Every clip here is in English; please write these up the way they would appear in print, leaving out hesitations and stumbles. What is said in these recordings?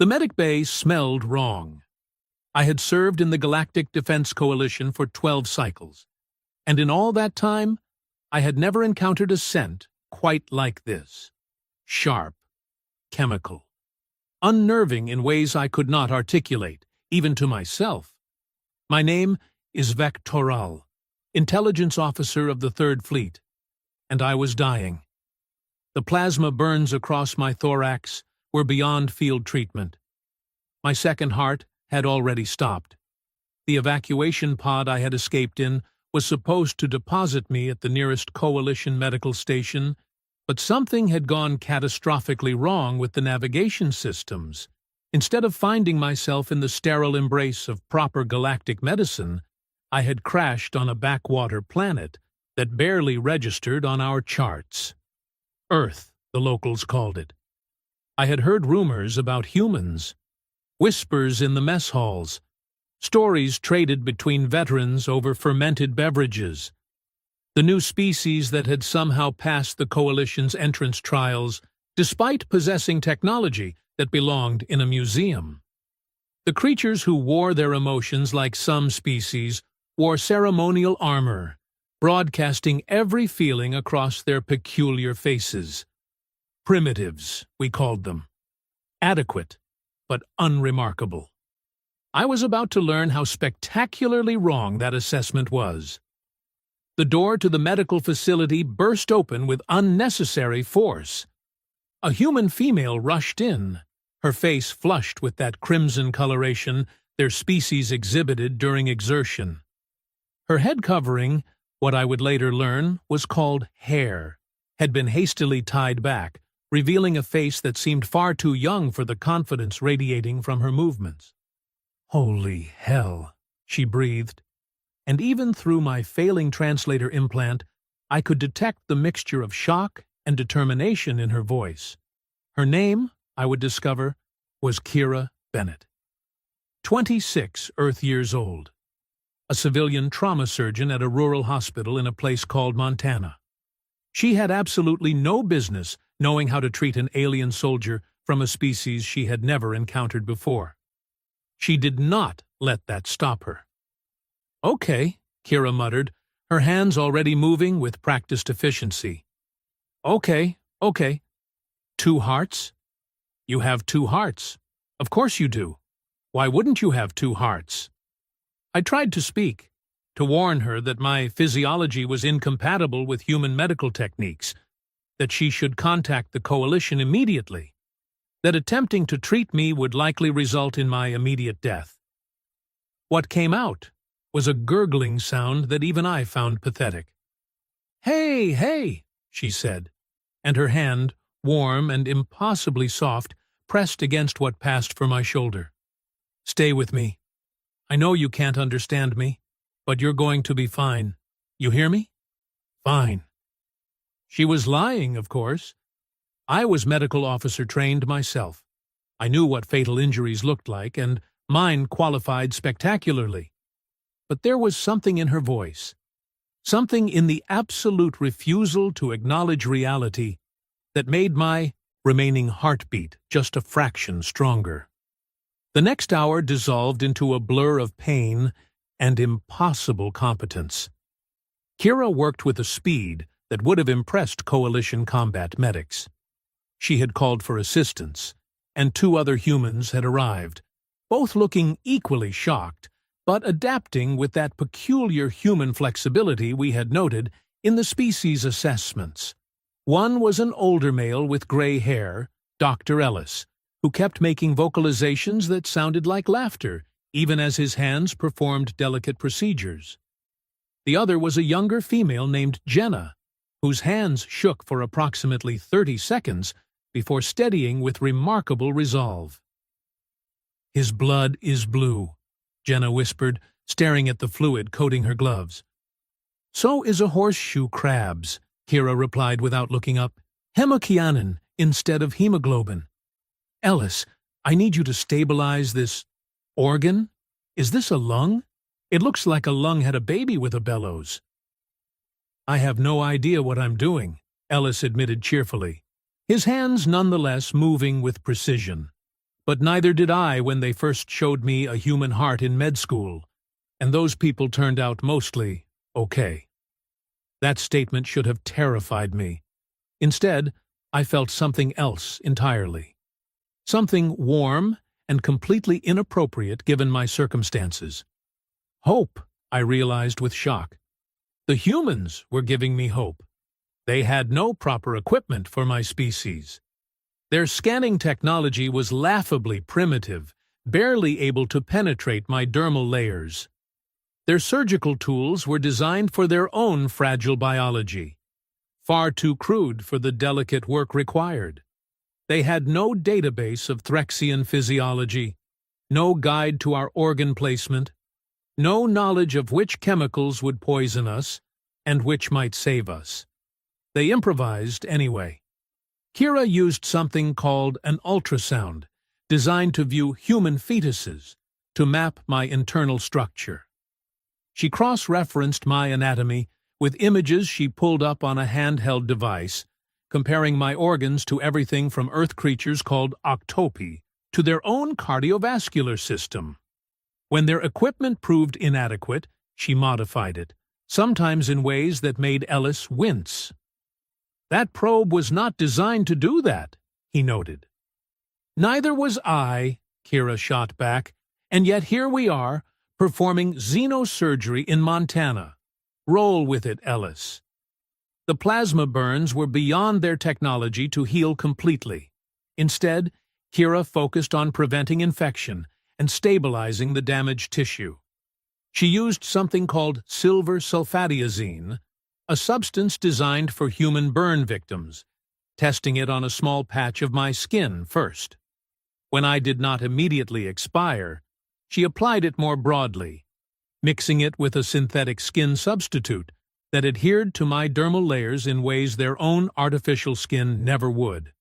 The medic bay smelled wrong. I had served in the Galactic Defense Coalition for 12 cycles, and in all that time, I had never encountered a scent quite like this. Sharp, chemical, unnerving in ways I could not articulate, even to myself. My name is Vectoral, intelligence officer of the Third Fleet, and I was dying. The plasma burns across my thorax were beyond field treatment. My second heart had already stopped. The evacuation pod I had escaped in was supposed to deposit me at the nearest Coalition medical station, but something had gone catastrophically wrong with the navigation systems. Instead of finding myself in the sterile embrace of proper galactic medicine, I had crashed on a backwater planet that barely registered on our charts. Earth, the locals called it. I had heard rumors about humans, whispers in the mess halls, stories traded between veterans over fermented beverages. The new species that had somehow passed the Coalition's entrance trials, despite possessing technology that belonged in a museum. The creatures who wore their emotions like some species wore ceremonial armor, broadcasting every feeling across their peculiar faces. Primitives, we called them. Adequate, but unremarkable. I was about to learn how spectacularly wrong that assessment was. The door to the medical facility burst open with unnecessary force. A human female rushed in, her face flushed with that crimson coloration their species exhibited during exertion. Her head covering, what I would later learn was called hair, had been hastily tied back, revealing a face that seemed far too young for the confidence radiating from her movements. "Holy hell," she breathed, and even through my failing translator implant, I could detect the mixture of shock and determination in her voice. Her name, I would discover, was Kira Bennett. 26 Earth years old. A civilian trauma surgeon at a rural hospital in a place called Montana. She had absolutely no business knowing how to treat an alien soldier from a species she had never encountered before. She did not let that stop her. "Okay," Kira muttered, her hands already moving with practiced efficiency. Okay. 2 hearts? You have 2 hearts. Of course you do. Why wouldn't you have 2 hearts? I tried to speak, to warn her that my physiology was incompatible with human medical techniques, that she should contact the Coalition immediately, that attempting to treat me would likely result in my immediate death. What came out was a gurgling sound that even I found pathetic. Hey, she said, and her hand, warm and impossibly soft, pressed against what passed for my shoulder. "Stay with me. I know you can't understand me, but you're going to be fine. You hear me? Fine." She was lying, of course. I was medical officer trained myself. I knew what fatal injuries looked like, and mine qualified spectacularly. But there was something in her voice, something in the absolute refusal to acknowledge reality that made my remaining heartbeat just a fraction stronger. The next hour dissolved into a blur of pain and impossible competence. Kira worked with a speed that would have impressed Coalition combat medics. She had called for assistance, and 2 other humans had arrived, both looking equally shocked, but adapting with that peculiar human flexibility we had noted in the species assessments. One was an older male with gray hair, Dr. Ellis, who kept making vocalizations that sounded like laughter, even as his hands performed delicate procedures. The other was a younger female named Jenna, whose hands shook for approximately 30 seconds before steadying with remarkable resolve. "His blood is blue," Jenna whispered, staring at the fluid coating her gloves. "So is a horseshoe crab's," Kira replied without looking up. "Hemocyanin instead of hemoglobin. Ellis, I need you to stabilize this organ. Is this a lung? It looks like a lung had a baby with a bellows." "I have no idea what I'm doing," Ellis admitted cheerfully, his hands nonetheless moving with precision. But neither did I when they first showed me a human heart in med school, and those people turned out mostly okay. That statement should have terrified me. Instead, I felt something else entirely. Something warm and completely inappropriate given my circumstances. Hope, I realized with shock. The humans were giving me hope. They had no proper equipment for my species. Their scanning technology was laughably primitive, barely able to penetrate my dermal layers. Their surgical tools were designed for their own fragile biology, far too crude for the delicate work required. They had no database of Threxian physiology, no guide to our organ placement, no knowledge of which chemicals would poison us and which might save us. They improvised anyway. Kira used something called an ultrasound, designed to view human fetuses, to map my internal structure. She cross-referenced my anatomy with images she pulled up on a handheld device, comparing my organs to everything from earth creatures called octopi to their own cardiovascular system. When their equipment proved inadequate, she modified it, sometimes in ways that made Ellis wince. That probe was not designed to do that, he noted. Neither was I, Kira shot back, and yet here we are, performing xenosurgery in Montana. Roll with it, Ellis. The plasma burns were beyond their technology to heal completely. Instead, Kira focused on preventing infection and stabilizing the damaged tissue. She used something called silver sulfadiazine, a substance designed for human burn victims, testing it on a small patch of my skin first. When I did not immediately expire, she applied it more broadly, mixing it with a synthetic skin substitute that adhered to my dermal layers in ways their own artificial skin never would.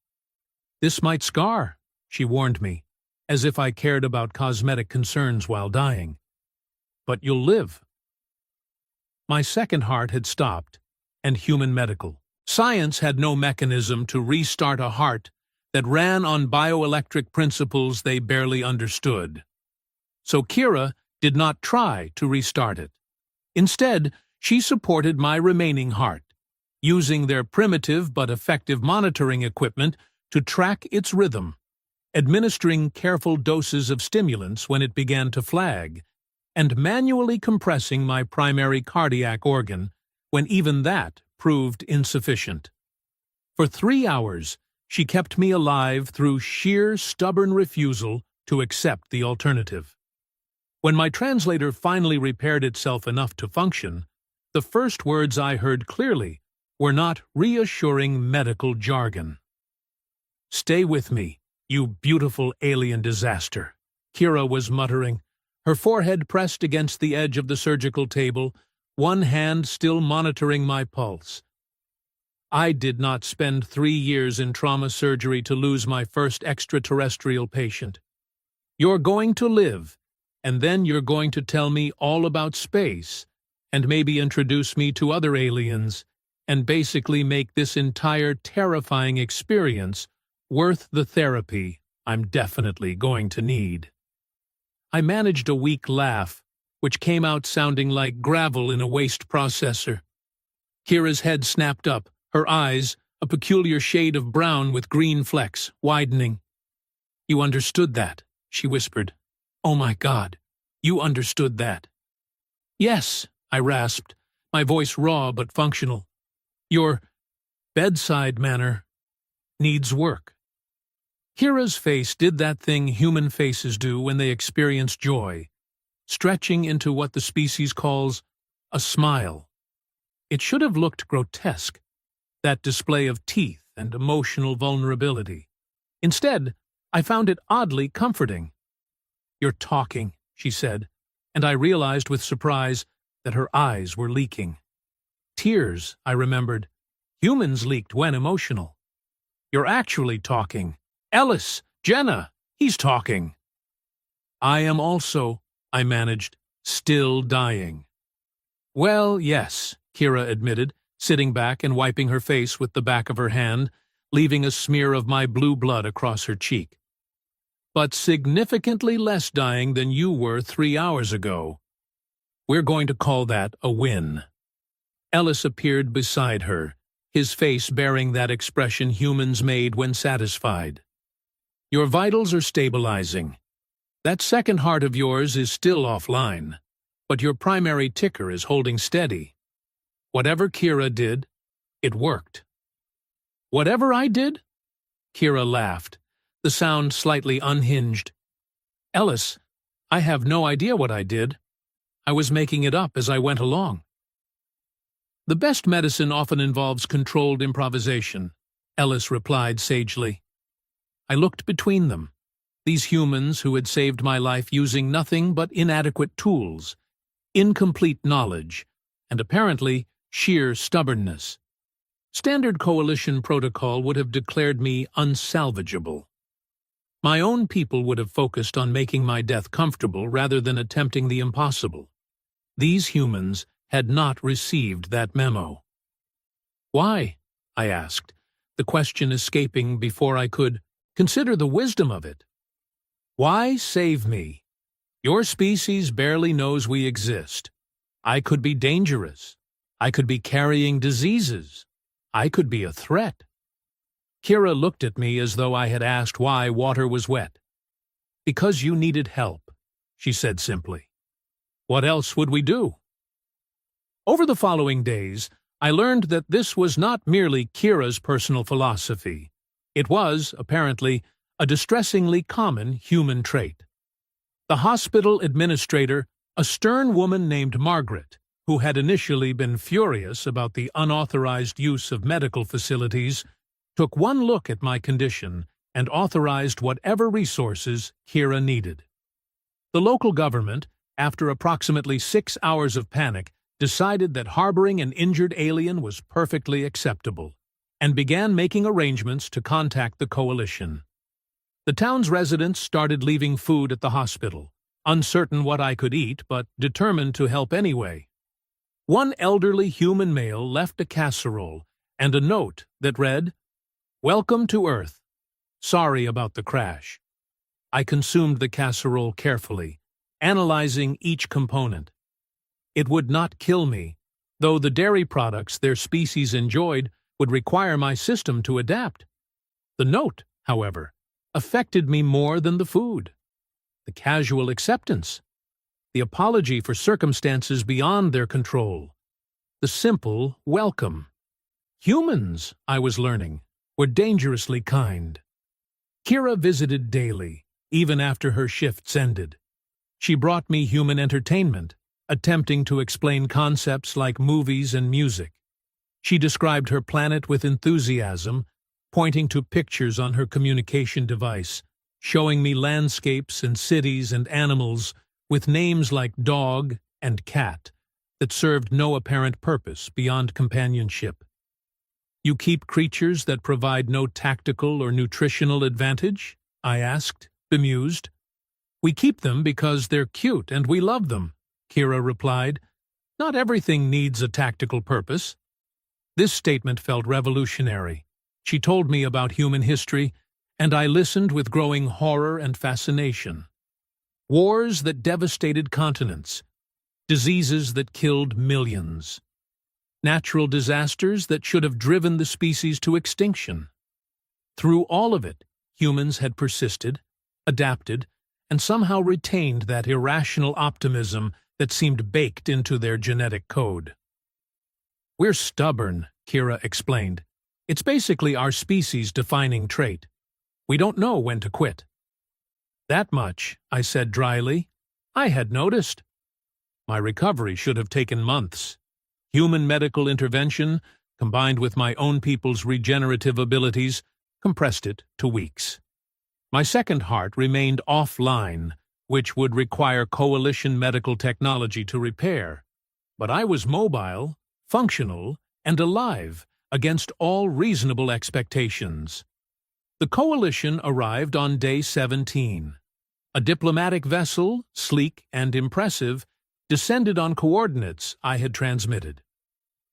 This might scar, she warned me, as if I cared about cosmetic concerns while dying. But you'll live. My second heart had stopped, and human medical. Science had no mechanism to restart a heart that ran on bioelectric principles they barely understood. So Kira did not try to restart it. Instead, she supported my remaining heart, using their primitive but effective monitoring equipment to track its rhythm, administering careful doses of stimulants when it began to flag, and manually compressing my primary cardiac organ when even that proved insufficient. For 3 hours, she kept me alive through sheer stubborn refusal to accept the alternative. When my translator finally repaired itself enough to function, the first words I heard clearly were not reassuring medical jargon. "Stay with me, you beautiful alien disaster," Kira was muttering, her forehead pressed against the edge of the surgical table, one hand still monitoring my pulse. I did not spend 3 years in trauma surgery to lose my first extraterrestrial patient. You're going to live, and then you're going to tell me all about space, and maybe introduce me to other aliens, and basically make this entire terrifying experience worth the therapy I'm definitely going to need. I managed a weak laugh, which came out sounding like gravel in a waste processor. Kira's head snapped up, her eyes, a peculiar shade of brown with green flecks, widening. "You understood that," she whispered. "Oh my God, you understood that." "Yes," I rasped, my voice raw but functional. "Your bedside manner needs work." Kira's face did that thing human faces do when they experience joy, stretching into what the species calls a smile. It should have looked grotesque, that display of teeth and emotional vulnerability. Instead, I found it oddly comforting. "You're talking," she said, and I realized with surprise that her eyes were leaking. Tears, I remembered. Humans leaked when emotional. "You're actually talking. Ellis, Jenna, he's talking." "I am also," I managed, "still dying." "Well, yes," Kira admitted, sitting back and wiping her face with the back of her hand, leaving a smear of my blue blood across her cheek. but significantly less dying than you were 3 hours ago. We're going to call that a win." Ellis appeared beside her, his face bearing that expression humans made when satisfied. "Your vitals are stabilizing. That second heart of yours is still offline, but your primary ticker is holding steady. Whatever Kira did, it worked." "Whatever I did?" Kira laughed, the sound slightly unhinged. "Ellis, I have no idea what I did. I was making it up as I went along." "The best medicine often involves controlled improvisation," Ellis replied sagely. I looked between them, these humans who had saved my life using nothing but inadequate tools, incomplete knowledge, and apparently sheer stubbornness. Standard coalition protocol would have declared me unsalvageable. My own people would have focused on making my death comfortable rather than attempting the impossible. These humans had not received that memo. "Why?" I asked, the question escaping before I could consider the wisdom of it. "Why save me? Your species barely knows we exist. I could be dangerous. I could be carrying diseases. I could be a threat." Kira looked at me as though I had asked why water was wet. "Because you needed help," she said simply. "What else would we do?" Over the following days, I learned that this was not merely Kira's personal philosophy. It was, apparently, a distressingly common human trait. The hospital administrator, a stern woman named Margaret, who had initially been furious about the unauthorized use of medical facilities, took one look at my condition and authorized whatever resources Kira needed. The local government, after approximately 6 hours of panic, decided that harboring an injured alien was perfectly acceptable, and began making arrangements to contact the coalition. The town's residents started leaving food at the hospital, uncertain what I could eat but determined to help anyway. One elderly human male left a casserole and a note that read, "Welcome to Earth. Sorry about the crash." I consumed the casserole carefully, analyzing each component. It would not kill me, though the dairy products their species enjoyed would require my system to adapt. The note, however, affected me more than the food. The casual acceptance, the apology for circumstances beyond their control, the simple welcome. Humans, I was learning, were dangerously kind. Kira visited daily, even after her shifts ended. She brought me human entertainment, attempting to explain concepts like movies and music. She described her planet with enthusiasm, pointing to pictures on her communication device, showing me landscapes and cities and animals with names like dog and cat that served no apparent purpose beyond companionship. "You keep creatures that provide no tactical or nutritional advantage?" I asked, bemused. "We keep them because they're cute and we love them," Kira replied. "Not everything needs a tactical purpose." This statement felt revolutionary. She told me about human history, and I listened with growing horror and fascination. Wars that devastated continents, diseases that killed millions, natural disasters that should have driven the species to extinction. Through all of it, humans had persisted, adapted, and somehow retained that irrational optimism that seemed baked into their genetic code. "We're stubborn," Kira explained. "It's basically our species' defining trait. We don't know when to quit." "That much," I said dryly, "I had noticed." My recovery should have taken months. Human medical intervention, combined with my own people's regenerative abilities, compressed it to weeks. My second heart remained offline, which would require coalition medical technology to repair. But I was mobile, functional, and alive against all reasonable expectations. The coalition arrived on day 17. A diplomatic vessel, sleek and impressive, descended on coordinates I had transmitted.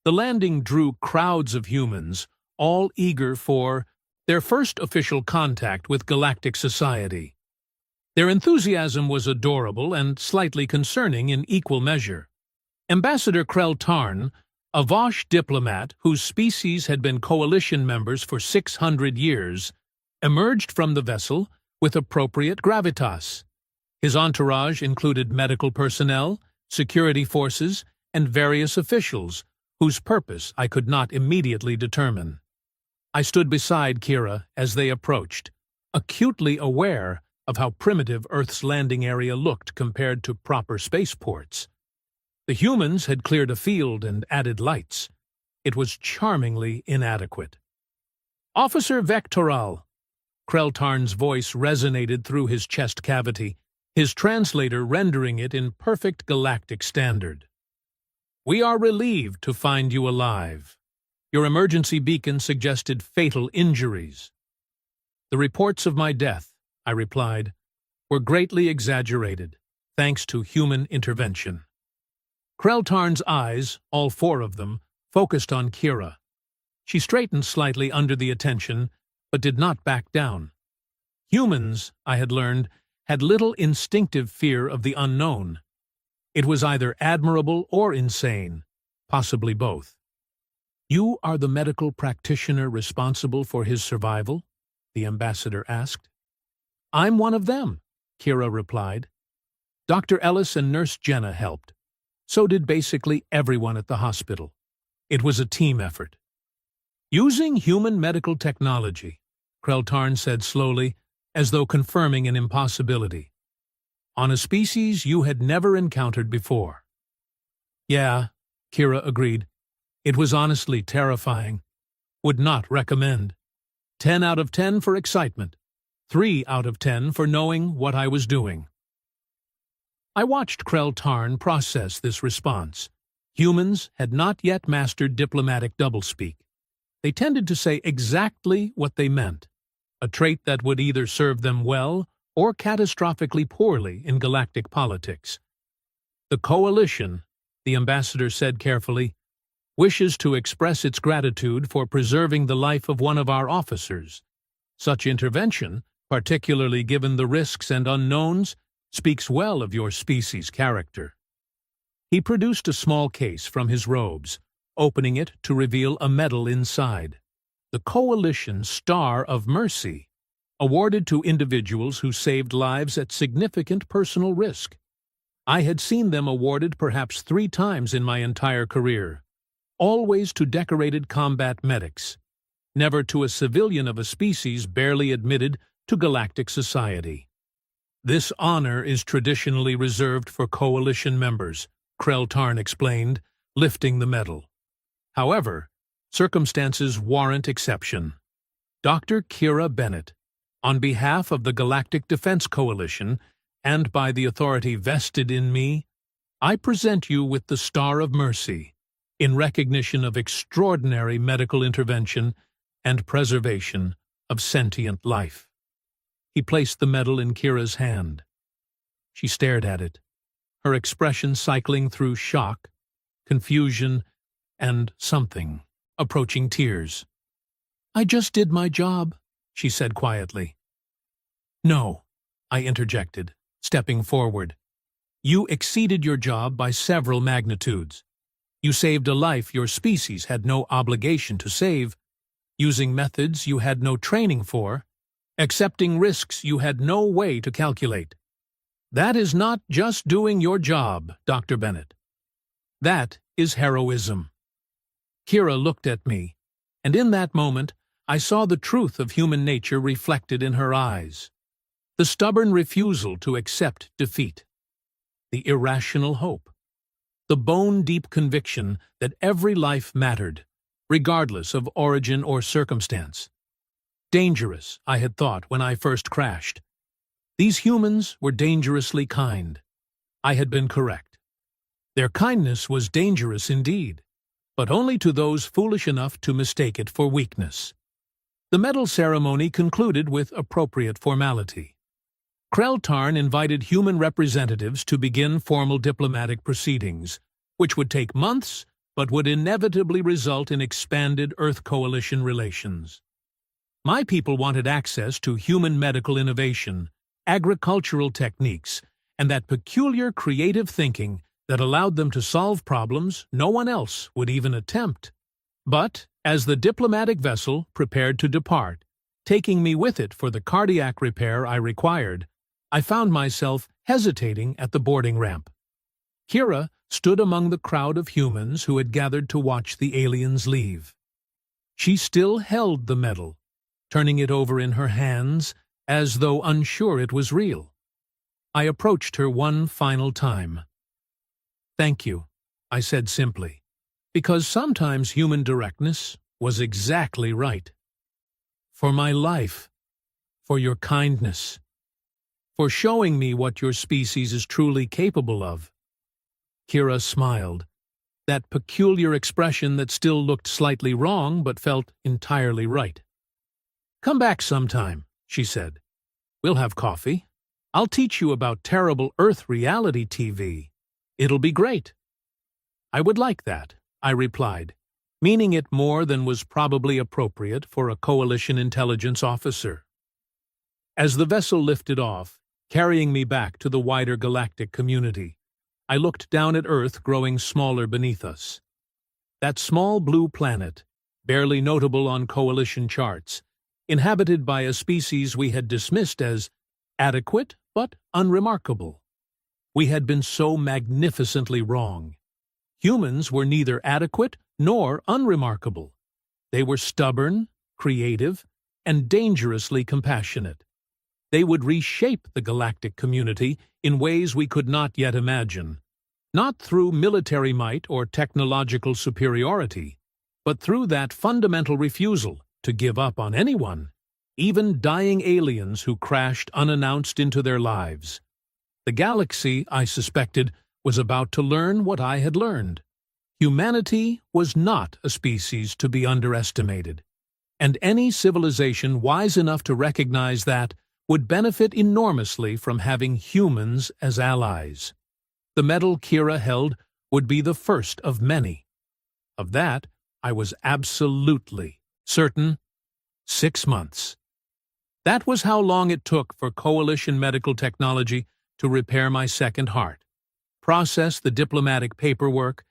The landing drew crowds of humans, all eager for their first official contact with galactic society. Their enthusiasm was adorable and slightly concerning in equal measure. Ambassador Krell Tarn, a Vosh diplomat whose species had been coalition members for 600 years, emerged from the vessel with appropriate gravitas. His entourage included medical personnel, security forces, and various officials, whose purpose I could not immediately determine. I stood beside Kira as they approached, acutely aware of how primitive Earth's landing area looked compared to proper spaceports. The humans had cleared a field and added lights. It was charmingly inadequate. "Officer Vectoral." Krell Tarn's voice resonated through his chest cavity, his translator rendering it in perfect galactic standard. "We are relieved to find you alive. Your emergency beacon suggested fatal injuries." "The reports of my death," I replied, "were greatly exaggerated, thanks to human intervention." Krell Tarn's eyes, all four of them, focused on Kira. She straightened slightly under the attention, but did not back down. Humans, I had learned, had little instinctive fear of the unknown. It was either admirable or insane, possibly both. "You are the medical practitioner responsible for his survival?" the ambassador asked. "I'm one of them," Kira replied. Dr. Ellis and Nurse Jenna helped. So did basically everyone at the hospital. It was a team effort. "Using human medical technology," Krell Tarn said slowly, as though confirming an impossibility. "On a species you had never encountered before." "Yeah," Kira agreed. "It was honestly terrifying. Would not recommend. 10 out of 10 for excitement. 3 out of 10 for knowing what I was doing." I watched Krell Tarn process this response. Humans had not yet mastered diplomatic doublespeak. They tended to say exactly what they meant, a trait that would either serve them well or catastrophically poorly in galactic politics. "The Coalition," the ambassador said carefully, "wishes to express its gratitude for preserving the life of one of our officers. Such intervention, particularly given the risks and unknowns, speaks well of your species' character." He produced a small case from his robes, opening it to reveal a medal inside. The Coalition Star of Mercy, awarded to individuals who saved lives at significant personal risk. I had seen them awarded perhaps 3 times in my entire career, always to decorated combat medics, never to a civilian of a species barely admitted to galactic society. "This honor is traditionally reserved for Coalition members," Krell Tarn explained, lifting the medal. "However, circumstances warrant exception. Dr. Kira Bennett, on behalf of the Galactic Defense Coalition and by the authority vested in me, I present you with the Star of Mercy in recognition of extraordinary medical intervention and preservation of sentient life." He placed the medal in Kira's hand. She stared at it, her expression cycling through shock, confusion, and something approaching tears. "I just did my job," she said quietly. "No," I interjected, stepping forward. "You exceeded your job by several magnitudes. You saved a life your species had no obligation to save, using methods you had no training for, accepting risks you had no way to calculate. That is not just doing your job, Dr. Bennett. That is heroism." Kira looked at me, and in that moment I saw the truth of human nature reflected in her eyes. The stubborn refusal to accept defeat. The irrational hope. The bone-deep conviction that every life mattered, regardless of origin or circumstance. Dangerous, I had thought when I first crashed. These humans were dangerously kind. I had been correct. Their kindness was dangerous indeed, but only to those foolish enough to mistake it for weakness. The medal ceremony concluded with appropriate formality. Krell Tarn invited human representatives to begin formal diplomatic proceedings, which would take months but would inevitably result in expanded Earth Coalition relations. My people wanted access to human medical innovation agricultural techniques and that peculiar creative thinking that allowed them to solve problems no one else would even attempt. But, as the diplomatic vessel prepared to depart, taking me with it for the cardiac repair I required, I found myself hesitating at the boarding ramp. Kira stood among the crowd of humans who had gathered to watch the aliens leave. She still held the medal, turning it over in her hands as though unsure it was real. I approached her one final time. "Thank you," I said simply, because sometimes human directness was exactly right. "For my life, for your kindness, for showing me what your species is truly capable of." Kira smiled, that peculiar expression that still looked slightly wrong but felt entirely right. "Come back sometime," she said. "We'll have coffee. I'll teach you about terrible Earth reality TV. It'll be great." "I would like that," I replied, meaning it more than was probably appropriate for a coalition intelligence officer. As the vessel lifted off, carrying me back to the wider galactic community, I looked down at Earth growing smaller beneath us. That small blue planet, barely notable on coalition charts, inhabited by a species we had dismissed as adequate but unremarkable. We had been so magnificently wrong. Humans were neither adequate nor unremarkable. They were stubborn, creative, and dangerously compassionate. They would reshape the galactic community in ways we could not yet imagine, not through military might or technological superiority, but through that fundamental refusal to give up on anyone, even dying aliens who crashed unannounced into their lives. The galaxy, I suspected, was about to learn what I had learned. Humanity was not a species to be underestimated, and any civilization wise enough to recognize that would benefit enormously from having humans as allies. The medal Kira held would be the first of many. Of that, I was absolutely certain. 6 months. That was how long it took for coalition medical technology to repair my second heart, process the diplomatic paperwork,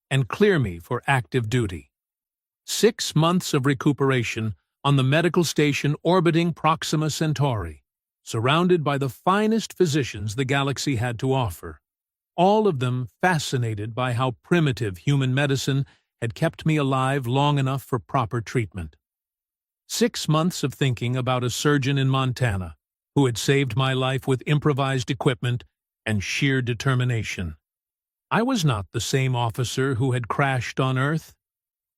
and clear me for active duty. 6 months of recuperation on the medical station orbiting Proxima Centauri, surrounded by the finest physicians the galaxy had to offer, all of them fascinated by how primitive human medicine had kept me alive long enough for proper treatment. 6 months of thinking about a surgeon in Montana who had saved my life with improvised equipment and sheer determination. I was not the same officer who had crashed on Earth.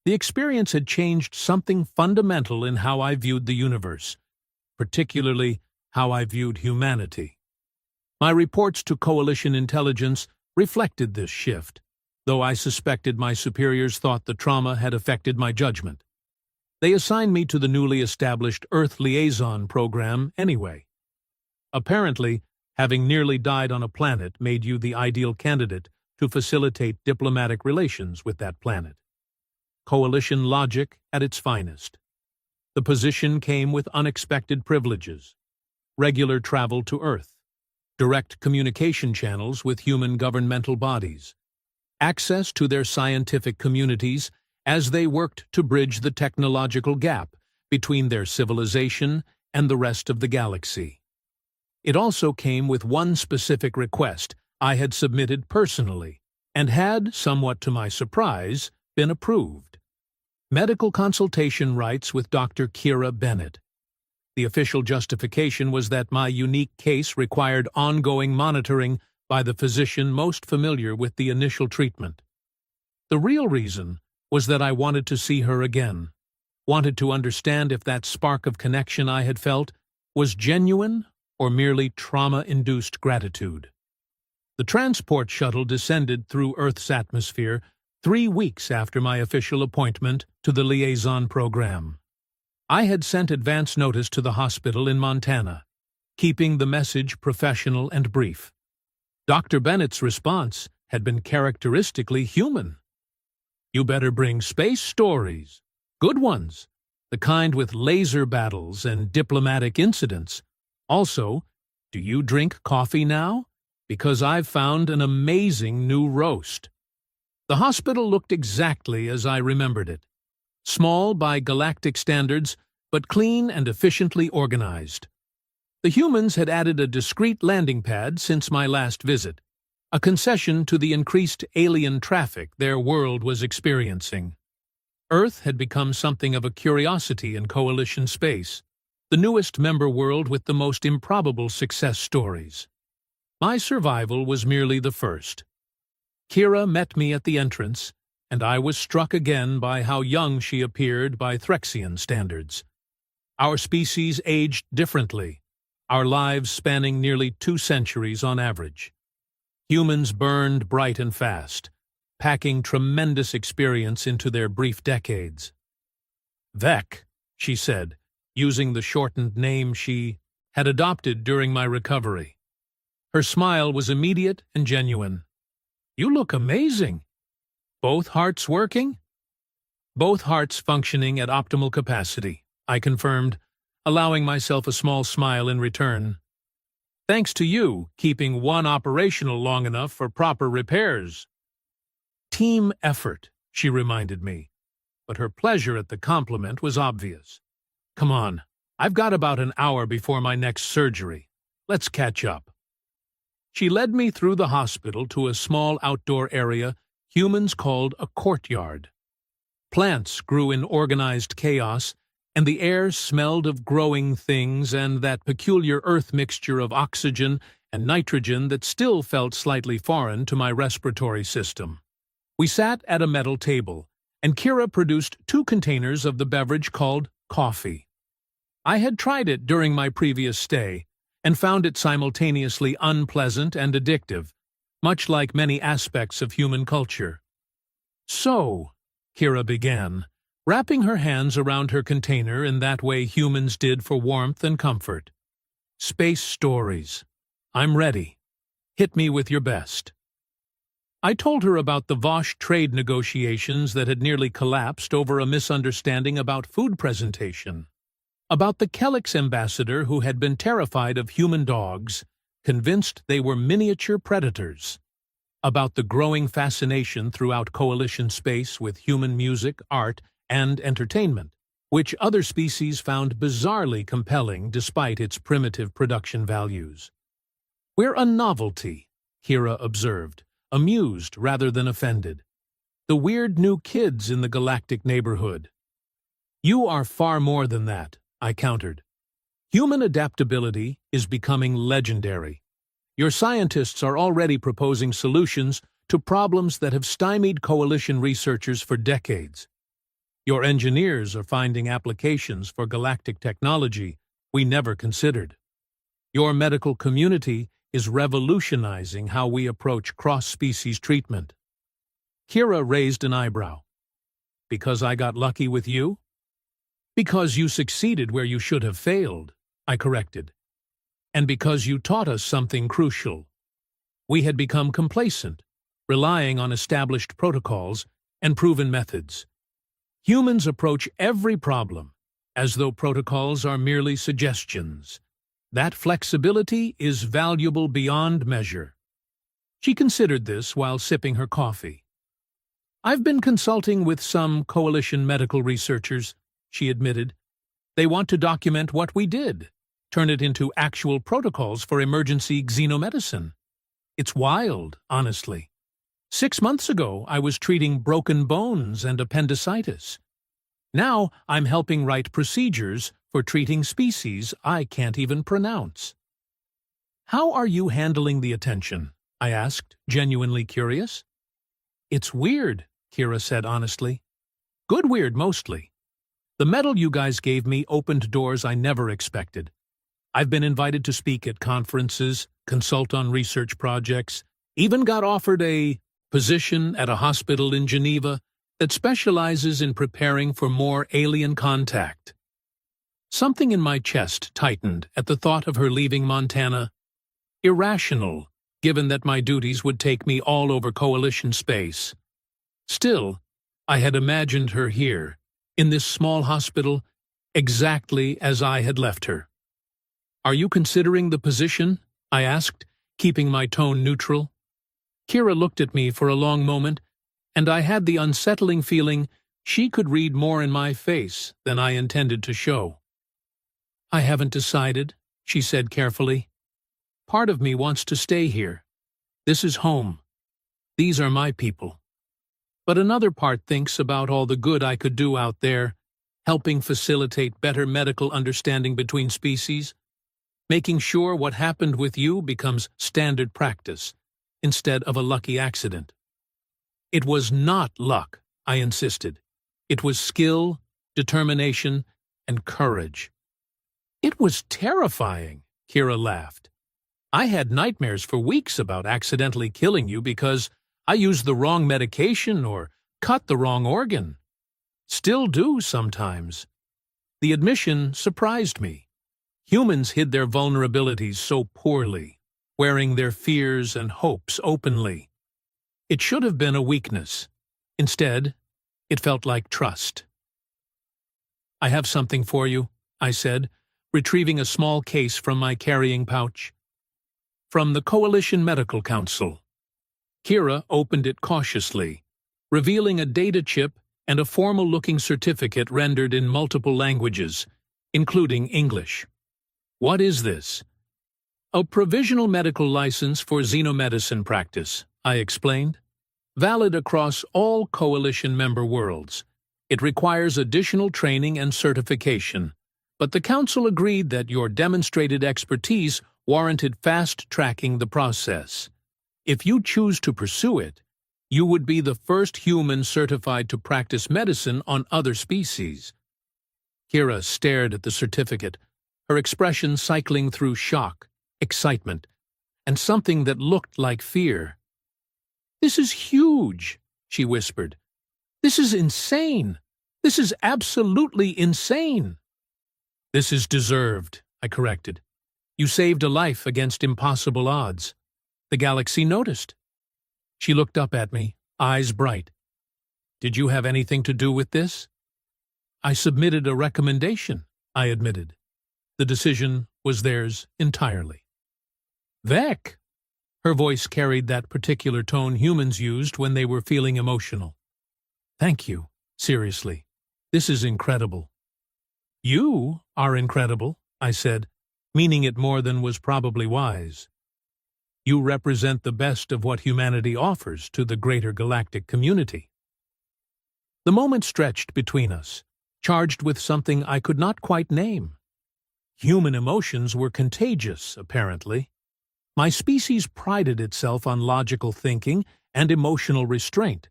The experience had changed something fundamental in how I viewed the universe, particularly how I viewed humanity. My reports to coalition intelligence reflected this shift, though I suspected my superiors thought the trauma had affected my judgment. They assigned me to the newly established Earth Liaison program anyway. Apparently, having nearly died on a planet made you the ideal candidate to facilitate diplomatic relations with that planet. Coalition logic at its finest. The position came with unexpected privileges: regular travel to Earth, direct communication channels with human governmental bodies, access to their scientific communities as they worked to bridge the technological gap between their civilization and the rest of the galaxy. It also came with one specific request I had submitted personally, and had, somewhat to my surprise, been approved: medical consultation rights with Dr. Kira Bennett. The official justification was that my unique case required ongoing monitoring by the physician most familiar with the initial treatment. The real reason was that I wanted to see her again, wanted to understand if that spark of connection I had felt was genuine or merely trauma-induced gratitude. The transport shuttle descended through Earth's atmosphere 3 weeks after my official appointment to the liaison program. I had sent advance notice to the hospital in Montana, keeping the message professional and brief. Dr. Bennett's response had been characteristically human. "You better bring space stories, good ones, the kind with laser battles and diplomatic incidents. Also, "Do you drink coffee now? Because I've found an amazing new roast." The hospital looked exactly as I remembered it. Small by galactic standards, but clean and efficiently organized. The humans had added a discreet landing pad since my last visit, a concession to the increased alien traffic their world was experiencing. Earth had become something of a curiosity in Coalition space, the newest member world with the most improbable success stories. My survival was merely the first. Kira met me at the entrance, and I was struck again by how young she appeared by Threxian standards. Our species aged differently, our lives spanning nearly 2 centuries on average. Humans burned bright and fast, packing tremendous experience into their brief decades. "Vec," she said, using the shortened name she had adopted during my recovery. Her smile was immediate and genuine. "You look amazing. Both hearts working?" "Both hearts functioning at optimal capacity," I confirmed, allowing myself a small smile in return. "Thanks to you keeping one operational long enough for proper repairs." "Team effort," she reminded me, but her pleasure at the compliment was obvious. "Come on, I've got about an hour before my next surgery. Let's catch up." She led me through the hospital to a small outdoor area humans called a courtyard. Plants grew in organized chaos, and the air smelled of growing things and that peculiar earth mixture of oxygen and nitrogen that still felt slightly foreign to my respiratory system. We sat at a metal table, and Kira produced 2 containers of the beverage called coffee. I had tried it during my previous stay, and found it simultaneously unpleasant and addictive, much like many aspects of human culture. "So," Kira began, wrapping her hands around her container in that way humans did for warmth and comfort. "Space stories. I'm ready. Hit me with your best." I told her about the Vosh trade negotiations that had nearly collapsed over a misunderstanding about food presentation, about the Kelix ambassador who had been terrified of human dogs, convinced they were miniature predators, about the growing fascination throughout Coalition space with human music, art, and entertainment, which other species found bizarrely compelling despite its primitive production values. "We're a novelty," Kira observed, amused rather than offended. "The weird new kids in the galactic neighborhood." "You are far more than that," I countered. "Human adaptability is becoming legendary. Your scientists are already proposing solutions to problems that have stymied Coalition researchers for decades. Your engineers are finding applications for galactic technology we never considered. Your medical community is revolutionizing how we approach cross-species treatment." Kira raised an eyebrow. "Because I got lucky with you?" "Because you succeeded where you should have failed," I corrected. "And because you taught us something crucial. We had become complacent, relying on established protocols and proven methods. Humans approach every problem as though protocols are merely suggestions. That flexibility is valuable beyond measure." She considered this while sipping her coffee. "I've been consulting with some Coalition medical researchers," she admitted. "They want to document what we did, turn it into actual protocols for emergency xenomedicine. It's wild, honestly. 6 months ago, I was treating broken bones and appendicitis. Now I'm helping write procedures for treating species I can't even pronounce." "How are you handling the attention?" I asked, genuinely curious. "It's weird," Kira said honestly. "Good weird, mostly. The medal you guys gave me opened doors I never expected. I've been invited to speak at conferences, consult on research projects, even got offered a position at a hospital in Geneva that specializes in preparing for more alien contact." Something in my chest tightened at the thought of her leaving Montana. Irrational, given that my duties would take me all over Coalition space. Still, I had imagined her here, in this small hospital, exactly as I had left her. Are you considering the position? I asked, keeping my tone neutral. Kira looked at me for a long moment, and I had the unsettling feeling she could read more in my face than I intended to show. I haven't decided, she said carefully. Part of me wants to stay here. This is home. These are my people. But another part thinks about all the good I could do out there, helping facilitate better medical understanding between species, making sure what happened with you becomes standard practice, instead of a lucky accident. It was not luck, I insisted. It was skill, determination, and courage. It was terrifying, Kira laughed. I had nightmares for weeks about accidentally killing you because I used the wrong medication or cut the wrong organ. Still do sometimes. The admission surprised me. Humans hid their vulnerabilities so poorly, wearing their fears and hopes openly. It should have been a weakness. Instead, it felt like trust. I have something for you, I said, retrieving a small case from my carrying pouch. From the Coalition Medical Council. Kira opened it cautiously, revealing a data chip and a formal-looking certificate rendered in multiple languages, including English. What is this? A provisional medical license for xenomedicine practice, I explained. Valid across all Coalition member worlds. It requires additional training and certification, but the Council agreed that your demonstrated expertise warranted fast-tracking the process. If you choose to pursue it, you would be the first human certified to practice medicine on other species. Kira stared at the certificate, her expression cycling through shock, excitement, and something that looked like fear. "This is huge," she whispered. "This is insane. This is absolutely insane." "This is deserved," I corrected. "You saved a life against impossible odds. The galaxy noticed." She looked up at me, eyes bright. "Did you have anything to do with this?" "I submitted a recommendation," I admitted. The decision was theirs entirely. "Vec!" Her voice carried that particular tone humans used when they were feeling emotional. "Thank you, seriously. This is incredible." "You are incredible," I said, meaning it more than was probably wise. "You represent the best of what humanity offers to the greater galactic community." The moment stretched between us, charged with something I could not quite name. Human emotions were contagious, apparently. My species prided itself on logical thinking and emotional restraint,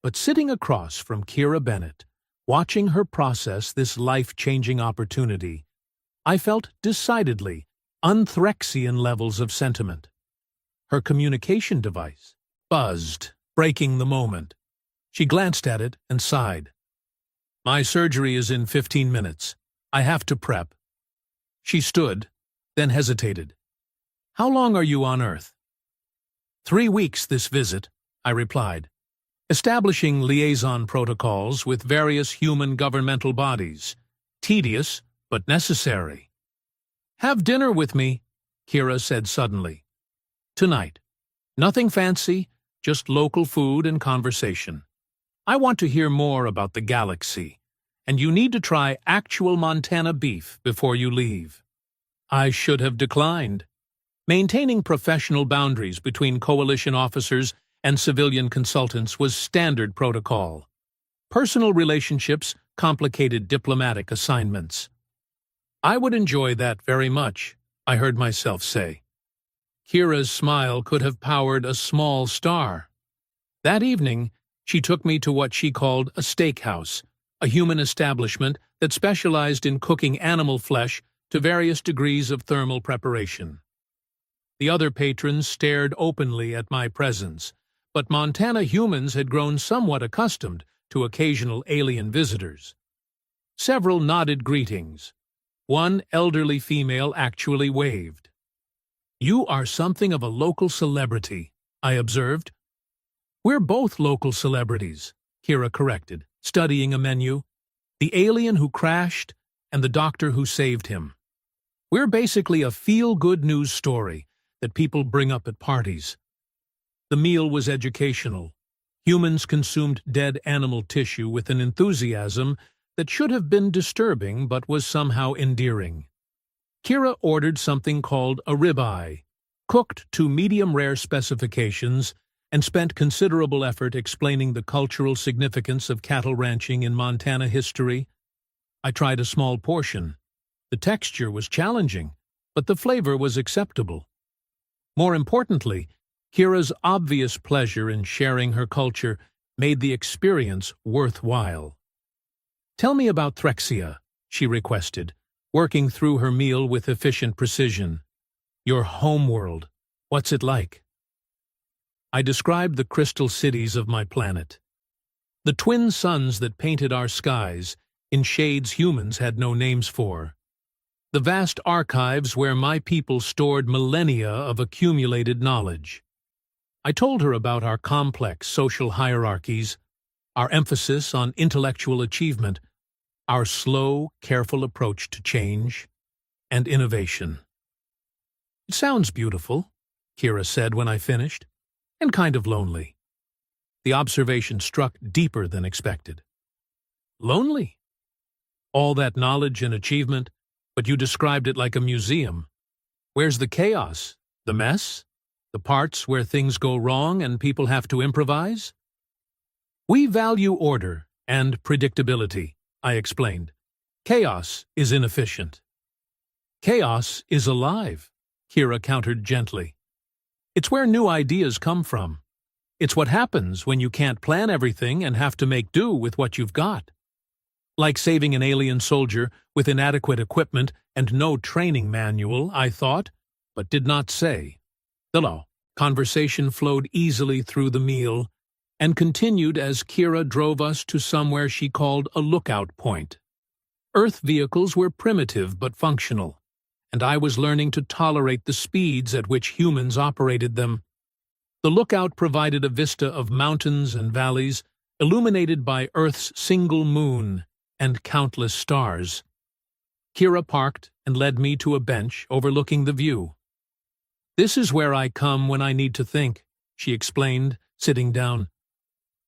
but sitting across from Kira Bennett, watching her process this life-changing opportunity, I felt decidedly unthrexian levels of sentiment. Her communication device buzzed, breaking the moment. She glanced at it and sighed. "My surgery is in 15 minutes. I have to prep." She stood, then hesitated. "How long are you on Earth?" 3 weeks this visit, I replied, establishing liaison protocols with various human governmental bodies. Tedious, but necessary. "Have dinner with me," Kira said suddenly. "Tonight. Nothing fancy, just local food and conversation. I want to hear more about the galaxy, and you need to try actual Montana beef before you leave." I should have declined. Maintaining professional boundaries between Coalition officers and civilian consultants was standard protocol. Personal relationships complicated diplomatic assignments. "I would enjoy that very much," I heard myself say. Kira's smile could have powered a small star. That evening, she took me to what she called a steakhouse, a human establishment that specialized in cooking animal flesh to various degrees of thermal preparation. The other patrons stared openly at my presence, but Montana humans had grown somewhat accustomed to occasional alien visitors. Several nodded greetings. One elderly female actually waved. "You are something of a local celebrity," I observed. "We're both local celebrities," Kira corrected, studying a menu. "The alien who crashed and the doctor who saved him. We're basically a feel-good news story that people bring up at parties. The meal was educational. Humans consumed dead animal tissue with an enthusiasm that should have been disturbing but was somehow endearing. Kira ordered something called a ribeye, cooked to medium-rare specifications, and spent considerable effort explaining the cultural significance of cattle ranching in Montana history. I tried a small portion. The texture was challenging, but the flavor was acceptable. More importantly, Kira's obvious pleasure in sharing her culture made the experience worthwhile. "Tell me about Threxia," she requested, working through her meal with efficient precision. "Your homeworld, what's it like?" I described the crystal cities of my planet. The twin suns that painted our skies in shades humans had no names for. The vast archives where my people stored millennia of accumulated knowledge. I told her about our complex social hierarchies, our emphasis on intellectual achievement, our slow, careful approach to change and innovation. "It sounds beautiful," Kira said when I finished, "and kind of lonely." The observation struck deeper than expected. "Lonely? All that knowledge and achievement, but you described it like a museum. Where's the chaos, the mess, the parts where things go wrong and people have to improvise?" "We value order and predictability," I explained. "Chaos is inefficient." "Chaos is alive," Kira countered gently. "It's where new ideas come from. It's what happens when you can't plan everything and have to make do with what you've got. Like saving an alien soldier with inadequate equipment and no training manual, I thought, but did not say. The conversation flowed easily through the meal and continued as Kira drove us to somewhere she called a lookout point. Earth vehicles were primitive but functional, and I was learning to tolerate the speeds at which humans operated them. The lookout provided a vista of mountains and valleys, illuminated by Earth's single moon and countless stars. Kira parked and led me to a bench overlooking the view. "This is where I come when I need to think," she explained, sitting down.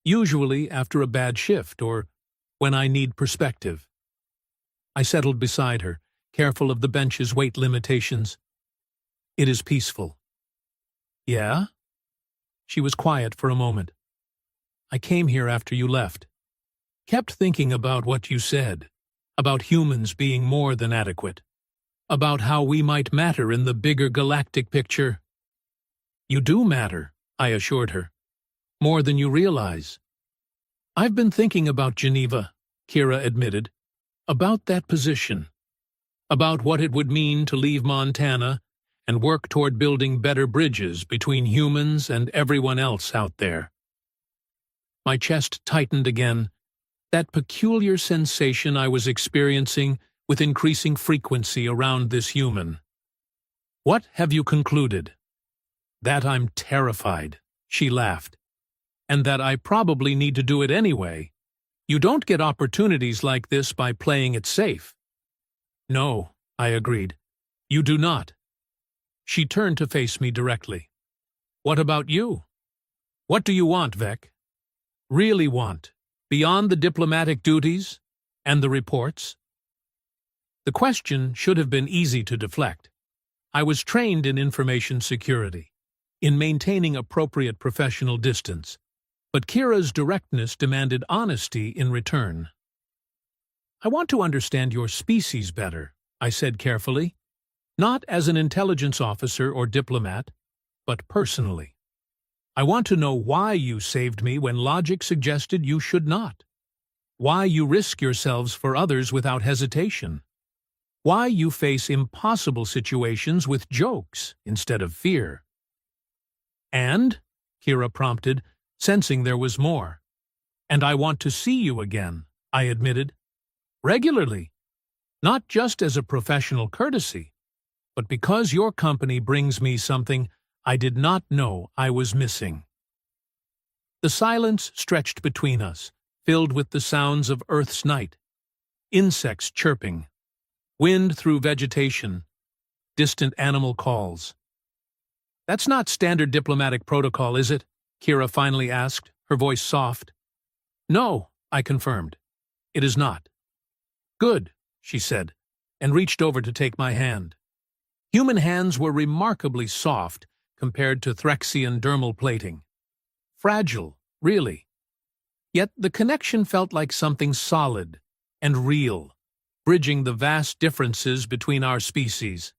"Usually after a bad shift or when I need perspective." I settled beside her, careful of the bench's weight limitations. "It is peaceful." "Yeah?" She was quiet for a moment. "I came here after you left. Kept thinking about what you said, about humans being more than adequate, about how we might matter in the bigger galactic picture." "You do matter," I assured her. "More than you realize." "I've been thinking about Geneva," Kira admitted, "about that position, about what it would mean to leave Montana and work toward building better bridges between humans and everyone else out there." My chest tightened again, that peculiar sensation I was experiencing with increasing frequency around this human. "What have you concluded?" "That I'm terrified," she laughed, "and that I probably need to do it anyway. You don't get opportunities like this by playing it safe." "No," I agreed. "You do not." She turned to face me directly. "What about you? What do you want, Vec? Really want, beyond the diplomatic duties and the reports?" The question should have been easy to deflect. I was trained in information security, in maintaining appropriate professional distance, but Kira's directness demanded honesty in return. "I want to understand your species better," I said carefully, "not as an intelligence officer or diplomat, but personally. I want to know why you saved me when logic suggested you should not. Why you risk yourselves for others without hesitation. Why you face impossible situations with jokes instead of fear." "And," Kira prompted, sensing there was more. "And I want to see you again," I admitted. "Regularly. Not just as a professional courtesy, but because your company brings me something I did not know I was missing." The silence stretched between us, filled with the sounds of Earth's night. Insects chirping, wind through vegetation, distant animal calls. "That's not standard diplomatic protocol, is it?" Kira finally asked, her voice soft. "No," I confirmed. "It is not." "Good," she said, and reached over to take my hand. Human hands were remarkably soft compared to Threxian dermal plating. Fragile, really. Yet the connection felt like something solid and real, bridging the vast differences between our species.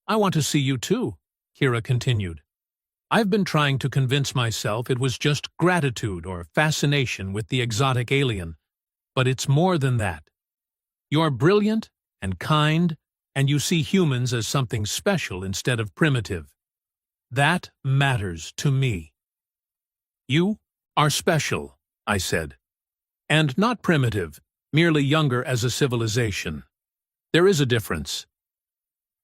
"I want to see you too," Kira continued. "I've been trying to convince myself it was just gratitude or fascination with the exotic alien, but it's more than that. You're brilliant and kind, and you see humans as something special instead of primitive. That matters to me." "You are special," I said. "And not primitive, merely younger as a civilization. There is a difference."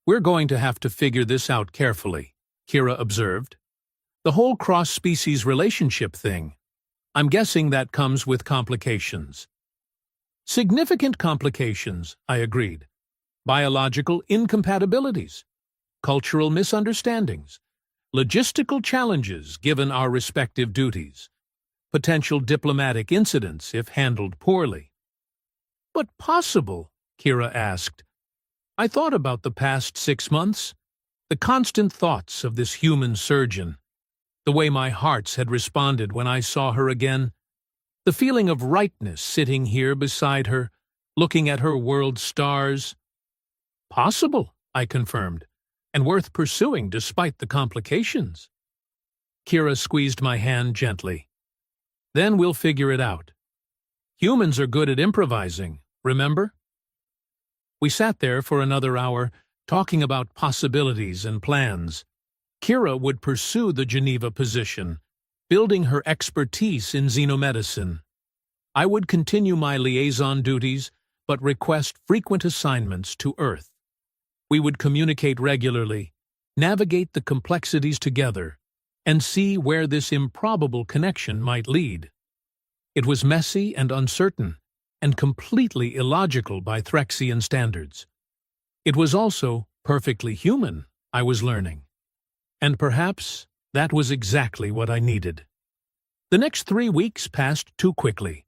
"We're going to have to figure this out carefully," Kira observed. "The whole cross-species relationship thing. I'm guessing that comes with complications." "Significant complications," I agreed. "Biological incompatibilities, cultural misunderstandings, logistical challenges given our respective duties, potential diplomatic incidents if handled poorly." "But possible?" Kira asked. I thought about the past 6 months, the constant thoughts of this human surgeon, the way my hearts had responded when I saw her again, the feeling of rightness sitting here beside her, looking at her world stars. "Possible," I confirmed, "and worth pursuing despite the complications." Kira squeezed my hand gently. "Then we'll figure it out. Humans are good at improvising, remember?" We sat there for another hour, talking about possibilities and plans. Kira would pursue the Geneva position, building her expertise in xenomedicine. I would continue my liaison duties, but request frequent assignments to Earth. We would communicate regularly, navigate the complexities together, and see where this improbable connection might lead. It was messy and uncertain, and completely illogical by Threxian standards. It was also perfectly human, I was learning. And perhaps that was exactly what I needed. The next 3 weeks passed too quickly.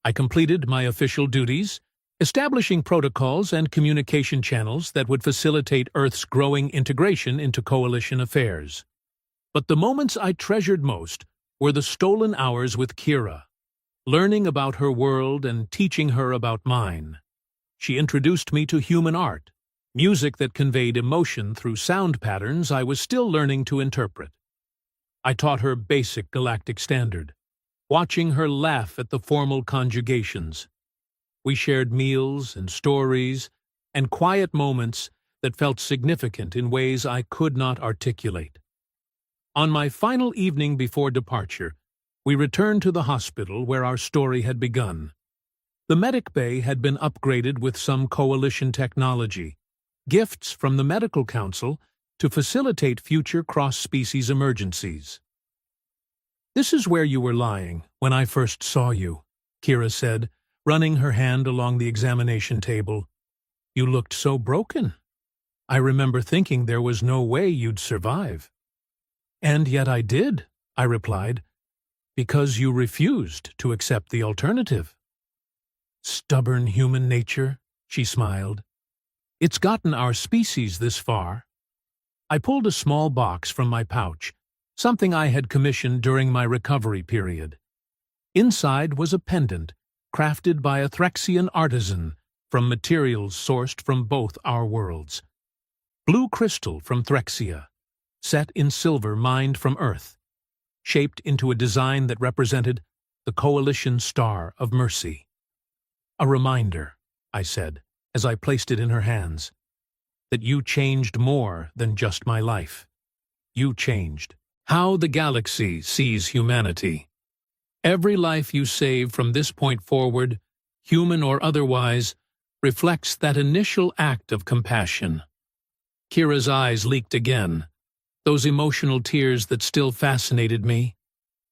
I completed my official duties, establishing protocols and communication channels that would facilitate Earth's growing integration into coalition affairs. But the moments I treasured most were the stolen hours with Kira, learning about her world and teaching her about mine. She introduced me to human art, music that conveyed emotion through sound patterns I was still learning to interpret. I taught her basic galactic standard, watching her laugh at the formal conjugations. We shared meals and stories and quiet moments that felt significant in ways I could not articulate. On my final evening before departure, we returned to the hospital where our story had begun. The medic bay had been upgraded with some coalition technology, gifts from the medical council to facilitate future cross-species emergencies. "This is where you were lying when I first saw you," Kira said, running her hand along the examination table. "You looked so broken. I remember thinking there was no way you'd survive." "And yet I did," I replied, "because you refused to accept the alternative." "Stubborn human nature," she smiled. "It's gotten our species this far." I pulled a small box from my pouch, something I had commissioned during my recovery period. Inside was a pendant, crafted by a Threxian artisan from materials sourced from both our worlds. Blue crystal from Threxia, set in silver mined from Earth, shaped into a design that represented the Coalition Star of Mercy. "A reminder," I said, as I placed it in her hands, "that you changed more than just my life. You changed how the galaxy sees humanity. Every life you save from this point forward, human or otherwise, reflects that initial act of compassion." Kira's eyes leaked again, those emotional tears that still fascinated me.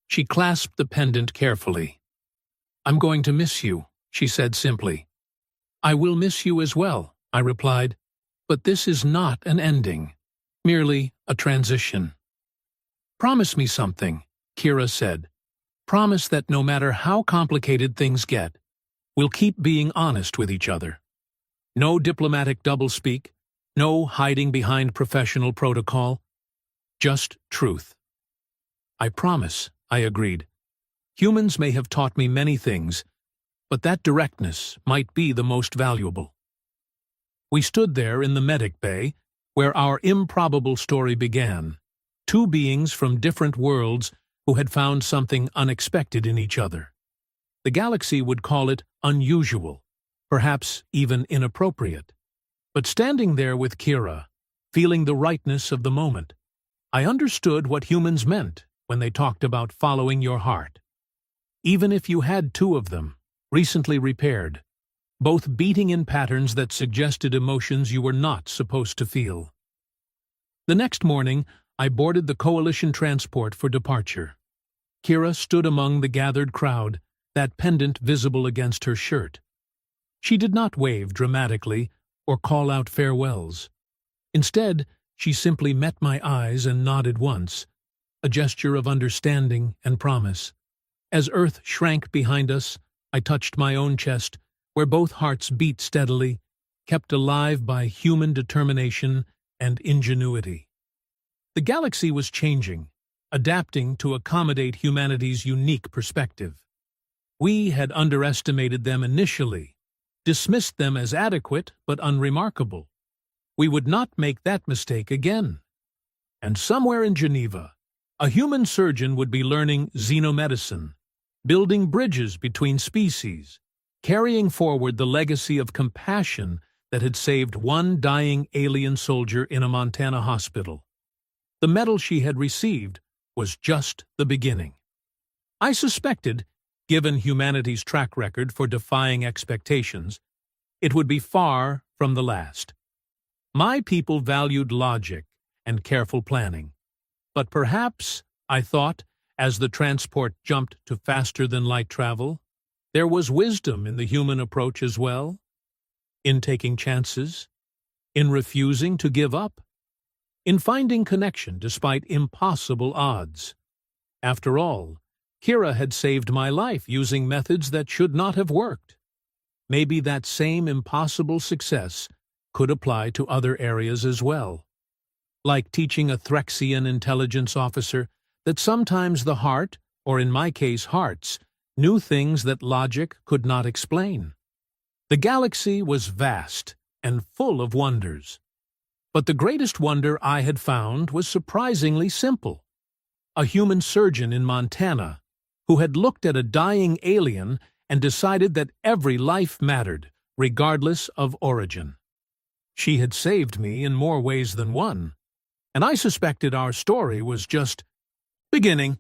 She clasped the pendant carefully. "I'm going to miss you," she said simply. "I will miss you as well," I replied. But this is not an ending, merely a transition. Promise me something, Kira said. Promise that no matter how complicated things get, we'll keep being honest with each other. No diplomatic doublespeak, no hiding behind professional protocol, just truth. I promise, I agreed. Humans may have taught me many things, but that directness might be the most valuable. We stood there in the medic bay, where our improbable story began, two beings from different worlds who had found something unexpected in each other. The galaxy would call it unusual, perhaps even inappropriate. But standing there with Kira, feeling the rightness of the moment, I understood what humans meant when they talked about following your heart. Even if you had two of them, recently repaired, both beating in patterns that suggested emotions you were not supposed to feel. The next morning, I boarded the Coalition transport for departure. Kira stood among the gathered crowd, that pendant visible against her shirt. She did not wave dramatically or call out farewells. Instead, she simply met my eyes and nodded once, a gesture of understanding and promise. As Earth shrank behind us, I touched my own chest, where both hearts beat steadily, kept alive by human determination and ingenuity. The galaxy was changing, adapting to accommodate humanity's unique perspective. We had underestimated them initially, dismissed them as adequate but unremarkable. We would not make that mistake again. And somewhere in Geneva, a human surgeon would be learning xenomedicine, building bridges between species, carrying forward the legacy of compassion that had saved one dying alien soldier in a Montana hospital. The medal she had received was just the beginning. I suspected, given humanity's track record for defying expectations, it would be far from the last. My people valued logic and careful planning. But perhaps, I thought, as the transport jumped to faster-than-light travel, there was wisdom in the human approach as well, in taking chances, in refusing to give up, in finding connection despite impossible odds. After all, Kira had saved my life using methods that should not have worked. Maybe that same impossible success could apply to other areas as well. Like teaching a Threxian intelligence officer that sometimes the heart, or in my case hearts, knew things that logic could not explain. The galaxy was vast and full of wonders. But the greatest wonder I had found was surprisingly simple. A human surgeon in Montana who had looked at a dying alien and decided that every life mattered, regardless of origin. She had saved me in more ways than one, and I suspected our story was just beginning.